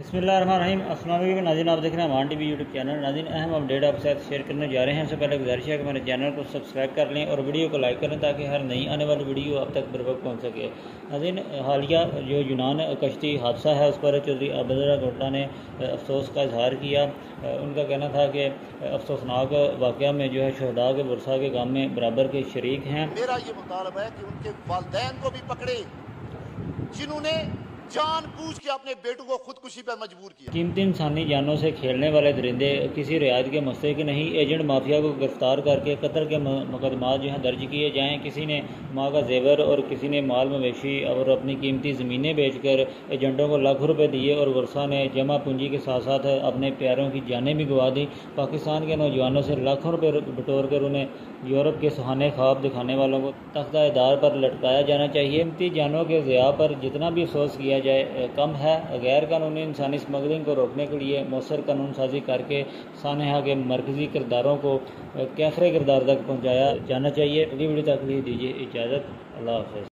बिस्मिल्लाहिर्रहमानिर्रहीम। अस्सलाम वालेकुम नाज़रीन, आप देख रहे हैं मान टीवी यूट्यूब चैनल। नाज़रीन, अहम अपडेट आपके साथ शेयर करने जा रहे हैं। सबसे पहले गुजारिश है कि मेरे चैनल को सब्सक्राइब कर लें और वीडियो को लाइक करें ताकि हर नई आने वाली वीडियो आप तक बर वक्त पहुँच सके। नाज़रीन, हालिया जो यूनान कश्ती हादसा है उस पर चौधरी अबदुल्ला गोटला ने अफसोस का इजहार किया। उनका कहना था कि अफसोसनाक वाक़या में जो है शहदा के बुरसा के गाम में बराबर के शरीक हैं। मेरा ये मुतालबा है कि उनके वालिदैन को भी पकड़े जिन्होंने जानबूझ के अपने बेटों को खुदकुशी पर मजबूर किया। कीमती इंसानी जानों से खेलने वाले दरिंदे किसी रियायत के मसले के नहीं। एजेंट माफिया को गिरफ्तार करके कत्ल के मुकदमात जो हैं दर्ज किए जाएँ। किसी ने माँ का जेवर और किसी ने माल मवेशी और अपनी कीमती ज़मीनें बेचकर एजेंटों को लाखों रुपए दिए और वर्षा ने जमा पूंजी के साथ साथ अपने प्यारों की जानें भी गंवा दी। पाकिस्तान के नौजवानों से लाखों रुपए बटोर कर उन्हें यूरोप के सुहाने ख्वाब दिखाने वालों को तख्ता-ए-दार पर लटकाया जाना चाहिए। कीमती जानों के ज़िया पर जितना भी अफसोस किया जाए कम है। गैर कानूनी इंसानी स्मगलिंग को रोकने के लिए मौसर कानून साजी करके सानहा के मरकजी किरदारों को कैफरे किरदार तक पहुँचाया जाना चाहिए। अगली वीडियो तक लिए दीजिए इजाज़त। अल्लाह हाफ़िज़।